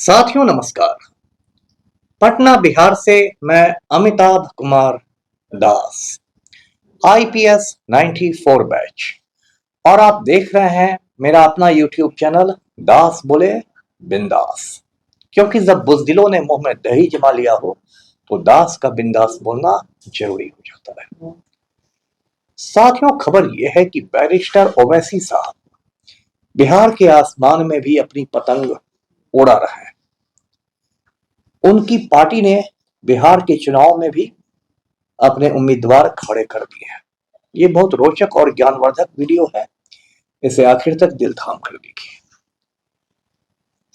साथियों नमस्कार। पटना बिहार से मैं अमिताभ कुमार दास, आईपीएस 94 बैच, और आप देख रहे हैं मेरा अपना यूट्यूब चैनल दास बोले बिंदास। क्योंकि जब बुज़दिलों ने मुंह में दही जमा लिया हो तो दास का बिंदास बोलना जरूरी हो जाता है। साथियों, खबर यह है कि बैरिस्टर ओवैसी साहब बिहार के आसमान में भी अपनी पतंग उड़ा रहे हैं। उनकी पार्टी ने बिहार के चुनाव में भी अपने उम्मीदवार खड़े कर दिए हैं। ये बहुत रोचक और ज्ञानवर्धक वीडियो है, इसे आखिर तक दिल थाम कर देखिए।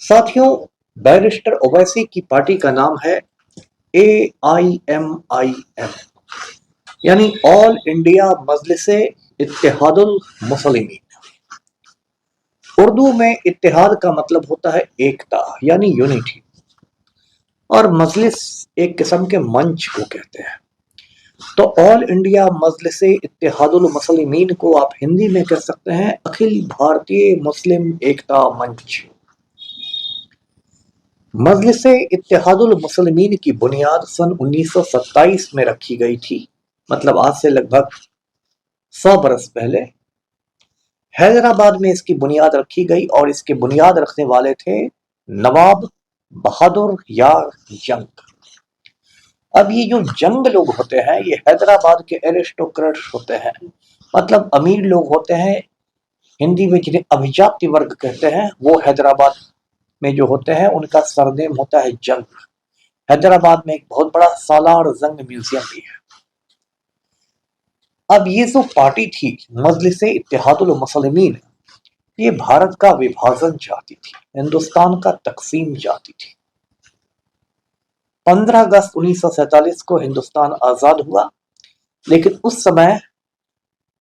साथियों, बैरिस्टर ओवैसी की पार्टी का नाम है AIMIM, यानी ऑल इंडिया मजलिसे इत्तेहादुल मुस्लिमीन। उर्दू में इत्तेहाद का मतलब होता है एकता, यानी यूनिटी, और मजलिस एक किस्म के मंच को कहते हैं। तो ऑल इंडिया मजलिसे इत्तेहादुल मुस्लिमीन को आप हिंदी में कह सकते हैं अखिल भारतीय मुस्लिम एकता मंच। मजलिसे इत्तेहादुल मुस्लिमीन की बुनियाद सन 1927 में रखी गई थी, मतलब आज से लगभग 100 बरस पहले हैदराबाद में इसकी बुनियाद रखी गई, और इसकी बुनियाद रखने वाले थे नवाब बहादुर यार जंग। अब ये जो जंग लोग होते हैं ये हैदराबाद के एरिस्टोक्रेट्स होते हैं, मतलब अमीर लोग होते हैं। हिंदी में जिन्हें अभिजात्य वर्ग कहते हैं वो हैदराबाद में जो होते हैं उनका सरनेम होता है जंग। हैदराबाद में एक बहुत बड़ा सालार जंग म्यूजियम भी है। अब ये जो पार्टी थी मजलिसे इत्तेहादुल मुस्लिमीन, ये भारत का विभाजन चाहती थी, हिंदुस्तान का तकसीम चाहती थी। 15 अगस्त 1947 को हिंदुस्तान आजाद हुआ, लेकिन उस समय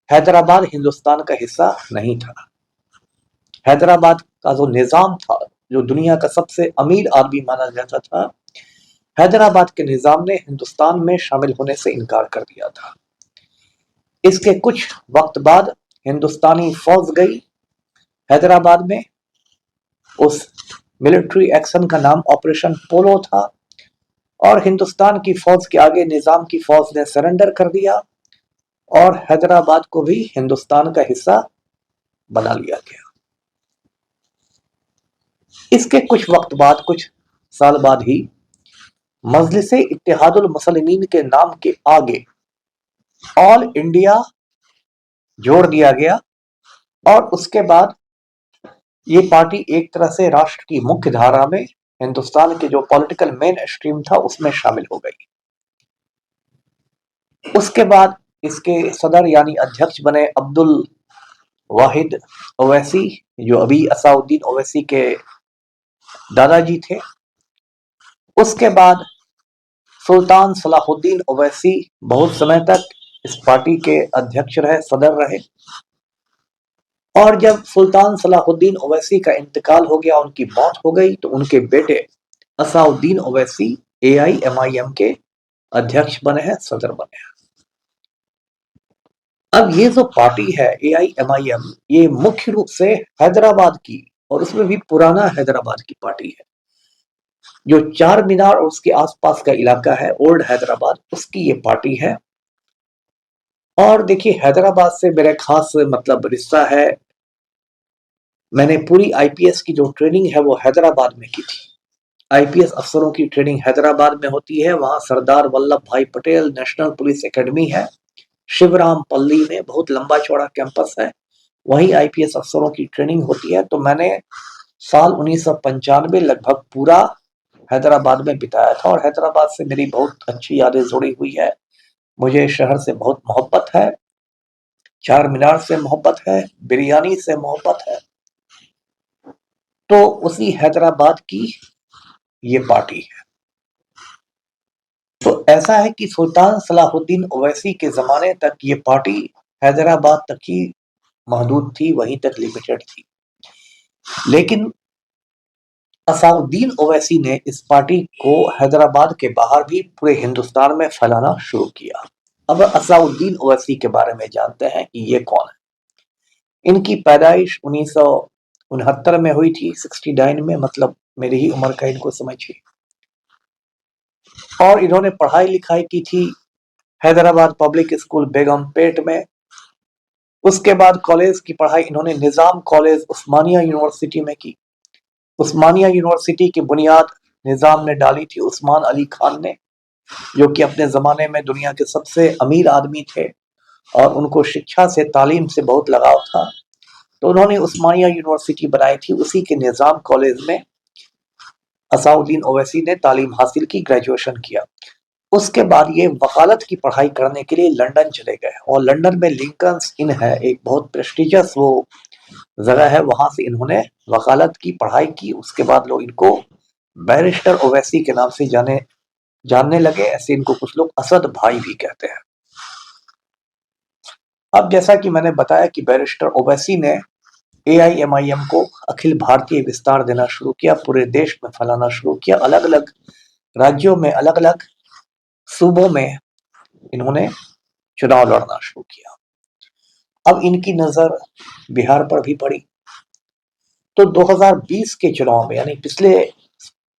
हैदराबाद हिंदुस्तान का हिस्सा नहीं था। हैदराबाद का जो निजाम था, जो दुनिया का सबसे अमीर आदमी माना जाता था, हैदराबाद के निजाम ने हिंदुस्तान में शामिल होने से इनकार कर दिया था। इसके कुछ वक्त बाद हिंदुस्तानी फौज गई हैदराबाद में। उस मिलिट्री एक्शन का नाम ऑपरेशन पोलो था, और हिंदुस्तान की फौज के आगे निजाम की फौज ने सरेंडर कर दिया और हैदराबाद को भी हिंदुस्तान का हिस्सा बना लिया गया। इसके कुछ वक्त बाद, कुछ साल बाद ही मजलिसे इत्तेहादुल मुस्लिमीन के नाम के आगे ऑल इंडिया जोड़ दिया गया, और उसके बाद ये पार्टी एक तरह से राष्ट्र की मुख्य धारा में, हिंदुस्तान के जो पॉलिटिकल मेन स्ट्रीम था उसमें शामिल हो गई। उसके बाद इसके सदर यानी अध्यक्ष बने अब्दुल वाहिद ओवैसी, जो अभी असाउद्दीन ओवैसी के दादाजी थे। उसके बाद सुल्तान सलाहुद्दीन ओवैसी बहुत समय तक इस पार्टी के अध्यक्ष रहे, सदर रहे। और जब सुल्तान सलाहुद्दीन ओवैसी का इंतकाल हो गया, उनकी मौत हो गई, तो उनके बेटे असाउद्दीन ओवैसी AIMIM के अध्यक्ष बने हैं, सदर बने हैं। अब ये जो पार्टी है AIMIM, ये मुख्य रूप से हैदराबाद की, और उसमें भी पुराना हैदराबाद की पार्टी है। जो चार मीनार और उसके आसपास का इलाका है ओल्ड हैदराबाद, उसकी ये पार्टी है। और देखिए, हैदराबाद से मेरा खास मतलब रिश्ता है। मैंने पूरी आईपीएस की जो ट्रेनिंग है वो हैदराबाद में की थी। आईपीएस अफसरों की ट्रेनिंग हैदराबाद में होती है। वहां सरदार वल्लभ भाई पटेल नेशनल पुलिस एकेडमी है, शिवराम पल्ली में बहुत लंबा चौड़ा कैंपस है, वहीं आईपीएस अफसरों की ट्रेनिंग होती है। तो मैंने साल 1995 लगभग पूरा हैदराबाद में बिताया था, और हैदराबाद से मेरी बहुत अच्छी यादें जुड़ी हुई है। मुझे शहर से बहुत मोहब्बत है, चार मीनार से मोहब्बत है, बिरयानी से मोहब्बत है। तो उसी हैदराबाद की ये पार्टी है। तो ऐसा है कि सुल्तान सलाहुद्दीन ओवैसी के जमाने तक ये पार्टी हैदराबाद तक ही महदूद थी, वहीं तक लिमिटेड थी। लेकिन असाउद्दीन ओवैसी ने इस पार्टी को हैदराबाद के बाहर भी पूरे हिंदुस्तान में फैलाना शुरू किया। अब असाउद्दीन ओवैसी के बारे में जानते हैं कि ये कौन है। इनकी पैदाइश 1969 में हुई थी, 69 में, मतलब मेरी ही उम्र का इनको समझिए। और इन्होंने पढ़ाई लिखाई की थी हैदराबाद पब्लिक स्कूल बेगमपेट में। उसके बाद कॉलेज की पढ़ाई इन्होंने निजाम कॉलेज उस्मानिया यूनिवर्सिटी में की। उस्मानिया यूनिवर्सिटी की बुनियाद निजाम ने डाली थी, उस्मान अली खान ने, जो कि अपने जमाने में दुनिया के सबसे अमीर आदमी थे और उनको शिक्षा से, तालीम से बहुत लगाव था। तो उन्होंने उस्मानिया यूनिवर्सिटी बनाई थी। उसी के निजाम कॉलेज में असाउद्दीन ओवैसी ने तालीम हासिल की, ग्रेजुएशन किया। उसके बाद ये वकालत की पढ़ाई करने के लिए लंदन चले गए और लंदन में लिंकन्स इन है, एक बहुत प्रेस्टिजियस वो जगह है, वहां से इन्होंने वकालत की पढ़ाई की। उसके बाद लोग इनको बैरिस्टर ओवैसी के नाम से जानने लगे। ऐसे इनको कुछ लोग असद भाई भी कहते हैं। अब जैसा कि मैंने बताया कि बैरिस्टर ओवैसी ने AIMIM को अखिल भारतीय विस्तार देना शुरू किया, पूरे देश में फैलाना शुरू किया, अलग अलग राज्यों में, अलग अलग सूबों में इन्होंने चुनाव लड़ना शुरू किया। अब इनकी नजर बिहार पर भी पड़ी। तो 2020 के चुनाव में, यानी पिछले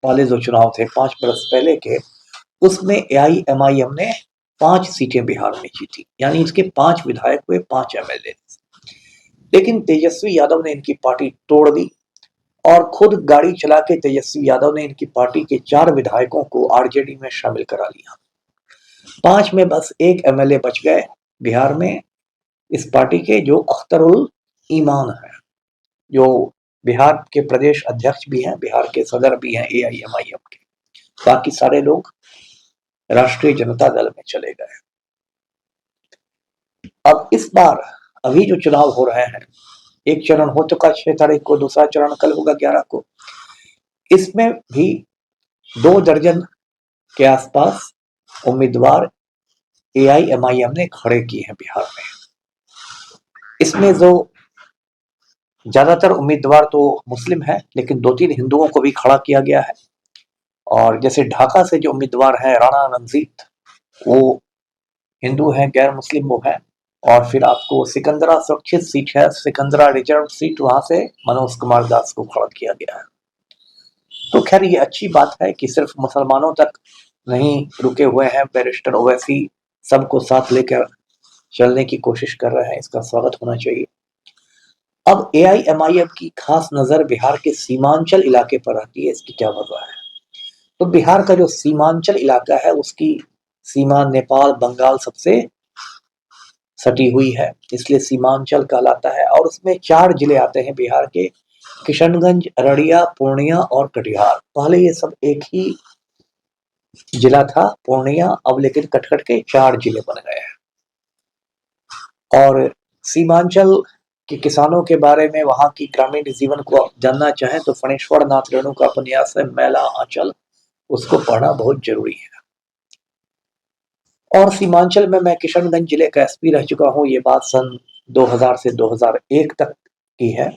वाले जो चुनाव थे 5 बरस पहले के, उसमें AIMIM ने 5 सीटें बिहार में जीती, यानी इसके 5 विधायक हुए, 5 MLA। लेकिन तेजस्वी यादव ने इनकी पार्टी तोड़ दी और खुद गाड़ी चला के तेजस्वी यादव ने इनकी पार्टी के 4 विधायकों को RJD में शामिल करा लिया। 5 में बस एक MLA बच गए बिहार में इस पार्टी के, जो अख्तरुल ईमान है, जो बिहार के प्रदेश अध्यक्ष भी हैं, बिहार के सदर भी हैं AIMIM के। बाकी सारे लोग राष्ट्रीय जनता दल में चले गए। अब इस बार अभी जो चुनाव हो रहे हैं, एक चरण हो चुका 6 तारीख को, दूसरा चरण कल होगा 11 को। इसमें भी 2 दर्जन के आसपास उम्मीदवार AIMIM ने खड़े किए हैं बिहार में। इसमें जो ज्यादातर उम्मीदवार तो मुस्लिम है, लेकिन 2-3 हिंदुओं को भी खड़ा किया गया है। और जैसे ढाका से जो उम्मीदवार हैं राणा रंजीत, वो हिंदू हैं, गैर मुस्लिम वो है। और फिर आपको सिकंदरा सुरक्षित सीट है, सिकंदरा रिजर्व सीट, वहां से मनोज कुमार दास को खड़ा किया गया है। तो खैर ये अच्छी बात है कि सिर्फ मुसलमानों तक नहीं रुके हुए हैं बैरिस्टर ओवैसी, सबको साथ लेकर चलने की कोशिश कर रहे हैं, इसका स्वागत होना चाहिए। अब AIMIM की खास नजर बिहार के सीमांचल इलाके पर रहती है। इसकी क्या वजह है? तो बिहार का जो सीमांचल इलाका है, उसकी सीमा नेपाल, बंगाल सबसे सटी हुई है, इसलिए सीमांचल कहलाता है। और उसमें 4 जिले आते हैं बिहार के, किशनगंज, अररिया, पूर्णिया और कटिहार। पहले ये सब एक ही जिला था पूर्णिया, अब लेकिन कट के 4 जिले बन गए हैं। और सीमांचल के किसानों के बारे में, वहां की ग्रामीण जीवन को जानना चाहें तो फणेश्वर नाथ रेणु का उपन्यास है मैला आंचल, उसको पढ़ना बहुत जरूरी है। और सीमांचल में मैं किशनगंज जिले का SP रह चुका हूँ, ये बात सन 2000 से 2001 तक की है।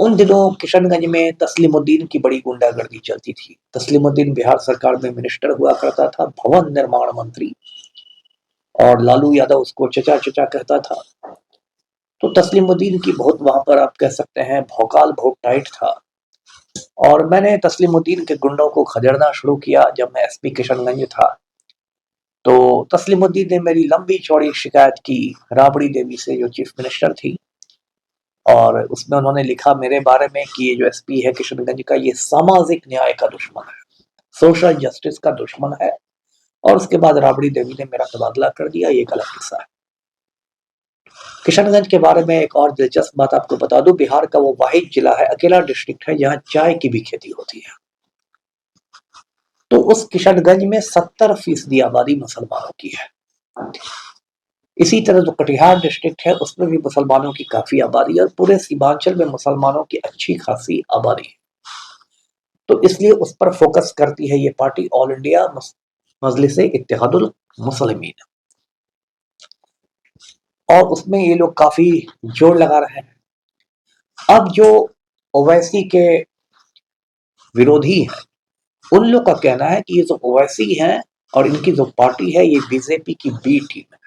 उन दिनों किशनगंज में तस्लीमुद्दीन की बड़ी गुंडागर्दी चलती थी। तस्लीमुद्दीन बिहार सरकार में मिनिस्टर हुआ करता था, भवन निर्माण मंत्री, और लालू यादव उसको चचा चचा कहता था। तो तस्लीमुद्दीन की बहुत, वहां पर आप कह सकते हैं, भौकाल बहुत टाइट था। और मैंने तस्लीमुद्दीन के गुंडों को खदेड़ना शुरू किया जब मैं SP किशनगंज था। तो तस्लीमुद्दीन ने मेरी लंबी चौड़ी शिकायत की राबड़ी देवी से, जो चीफ मिनिस्टर थी। और उसमें उन्होंने लिखा मेरे बारे में कि ये जो SP है किशनगंज का, ये सामाजिक न्याय का दुश्मन है, सोशल जस्टिस का दुश्मन है। और उसके बाद राबड़ी देवी ने मेरा तबादला कर दिया। ये गलत किस्सा है। किशनगंज के बारे में एक और दिलचस्प बात आपको बता दूं, बिहार का वो वाहिद जिला है, अकेला डिस्ट्रिक्ट है, जहां चाय की भी खेती होती है। तो उस किशनगंज में 70% आबादी मुसलमानों की है। इसी तरह जो कटिहार डिस्ट्रिक्ट है, उसमें भी मुसलमानों की काफी आबादी है, और पूरे सीमांचल में मुसलमानों की अच्छी खासी आबादी है। तो इसलिए उस पर फोकस करती है ये पार्टी, ऑल इंडिया मजलिस इत्तेहादुल मुस्लिमीन। और उसमें ये लोग काफी जोर लगा रहे हैं। अब जो ओवैसी के विरोधी हैं, उन लोग का कहना है कि ये जो ओवैसी हैं और इनकी जो पार्टी है, ये BJP की B टीम है।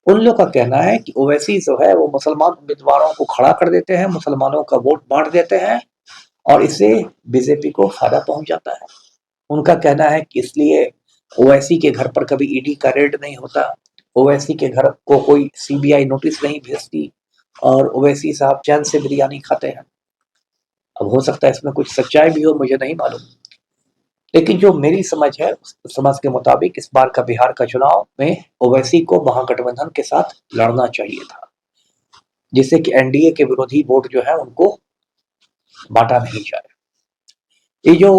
उन लोग का कहना है कि ओवैसी जो है वो मुसलमान उम्मीदवारों को खड़ा कर देते हैं, मुसलमानों का वोट बांट देते हैं, और इससे बीजेपी को फायदा पहुंच जाता है। उनका कहना है कि इसलिए ओवैसी के घर पर कभी ईडी का रेड नहीं होता, ओवैसी के घर को कोई सीबीआई नोटिस नहीं भेजती और ओवैसी साहब चैन से बिरयानी खाते हैं। अब हो सकता है इसमें कुछ सच्चाई भी हो, मुझे नहीं मालूम, लेकिन जो मेरी समझ है उस समझ के मुताबिक इस बार का बिहार का चुनाव में ओवैसी को महागठबंधन के साथ लड़ना चाहिए था, जिससे कि एनडीए के विरोधी वोट जो है उनको बांटा नहीं जाए। ये जो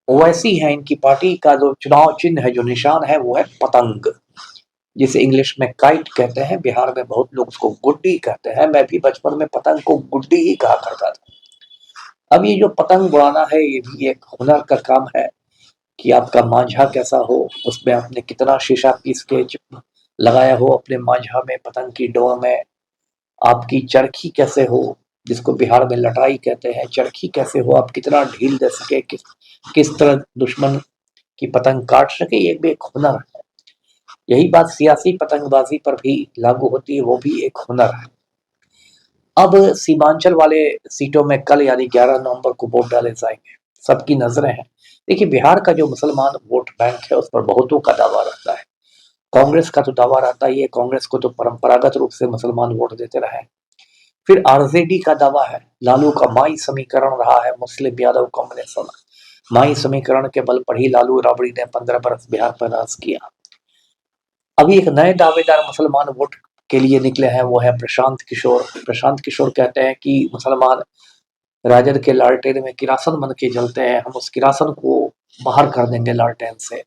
ओवैसी है, इनकी पार्टी का जो चुनाव चिन्ह है, जो निशान है, वो है पतंग, जिसे इंग्लिश में काइट कहते हैं। बिहार में बहुत लोग उसको गुड्डी कहते हैं। मैं भी बचपन में पतंग को गुड्डी ही कहा करता था। अब ये जो पतंग उड़ाना है, ये भी एक हुनर का काम है कि आपका मांझा कैसा हो, उसमें आपने कितना शीशा पीस के लगाया हो अपने मांझा में, पतंग की डोर में, आपकी चरखी कैसे हो, जिसको बिहार में लटाई कहते हैं, चरखी कैसे हो, आप कितना ढील दे सके, किस तरह दुश्मन की पतंग काट सके, ये भी एक हुनर है। यही बात सियासी पतंगबाजी पर भी लागू होती है, वो भी एक हुनर है। अब सीमांचल वाले सीटों में कल यानी 11 नवंबर को वोट डाले जाएंगे, सबकी नजरें हैं। देखिए, बिहार का जो मुसलमान वोट बैंक है उस पर बहुतों का दावा रहता है। कांग्रेस का तो दावा रहता ही है, कांग्रेस को तो परंपरागत रूप से मुसलमान वोट देते रहे। फिर आरजेडी का दावा है, लालू का माई समीकरण रहा है मुस्लिम यादव कॉम्बिनेशन। माई समीकरण के बल पर ही लालू राबड़ी ने 15 बरस बिहार पर राज किया। अभी एक नए दावेदार मुसलमान वोट के लिए निकले हैं, वो है प्रशांत किशोर। प्रशांत किशोर कहते हैं कि मुसलमान राजद के लालटेन में किरासन बन के जलते हैं, हम उस किरासन को बाहर कर देंगे लालटेन से।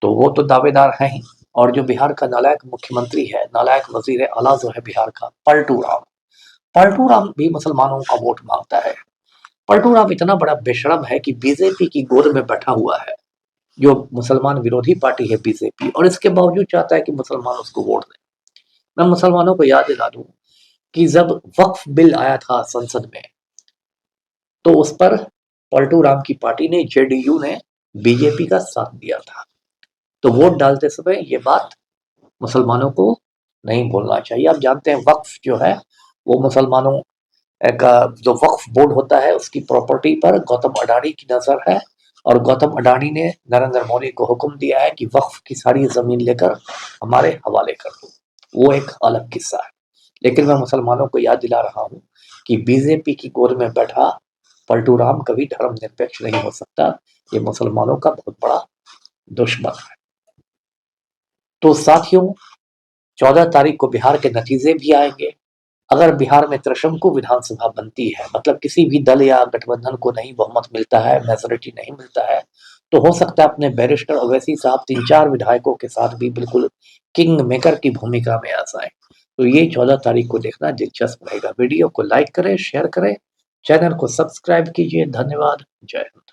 तो वो तो दावेदार हैं ही। और जो बिहार का नालायक मुख्यमंत्री है, नालायक वजीर आला जो है बिहार का, पलटू राम, पलटू राम भी मुसलमानों का वोट मांगता है। पलटू राम इतना बड़ा बेशरम है कि बीजेपी की गोद में बैठा हुआ है, जो मुसलमान विरोधी पार्टी है बीजेपी, और इसके बावजूद चाहता है कि मुसलमान उसको वोट दें। मैं मुसलमानों को याद दिला दूं कि जब वक्फ बिल आया था संसद में, तो उस पर पलटू राम की पार्टी ने, जेडीयू ने बीजेपी का साथ दिया था। तो वोट डालते समय ये बात मुसलमानों को नहीं भूलना चाहिए। आप जानते हैं वक्फ जो है वो मुसलमानों का जो वक्फ बोर्ड होता है उसकी प्रॉपर्टी पर गौतम अडानी की नजर है, और गौतम अडानी ने नरेंद्र मोदी को हुक्म दिया है कि वक्फ की सारी जमीन लेकर हमारे हवाले कर दो। वो एक अलग किस्सा है। लेकिन मैं मुसलमानों को याद दिला रहा हूँ कि बीजेपी की गोद में बैठा पलटू राम कभी धर्मनिरपेक्ष नहीं हो सकता। ये मुसलमानों का बहुत बड़ा दुश्मन है। तो साथियों, 14 तारीख को बिहार के नतीजे भी आएंगे। अगर बिहार में त्रिशंकु विधानसभा बनती है, मतलब किसी भी दल या गठबंधन को नहीं बहुमत मिलता है, मेजोरिटी नहीं मिलता है, तो हो सकता है अपने बैरिस्टर ओवैसी साहब 3-4 विधायकों के साथ भी बिल्कुल किंग मेकर की भूमिका में आ जाए। तो ये 14 तारीख को देखना दिलचस्प रहेगा। वीडियो को लाइक करें, शेयर करें, चैनल को सब्सक्राइब कीजिए। धन्यवाद। जय हिंद।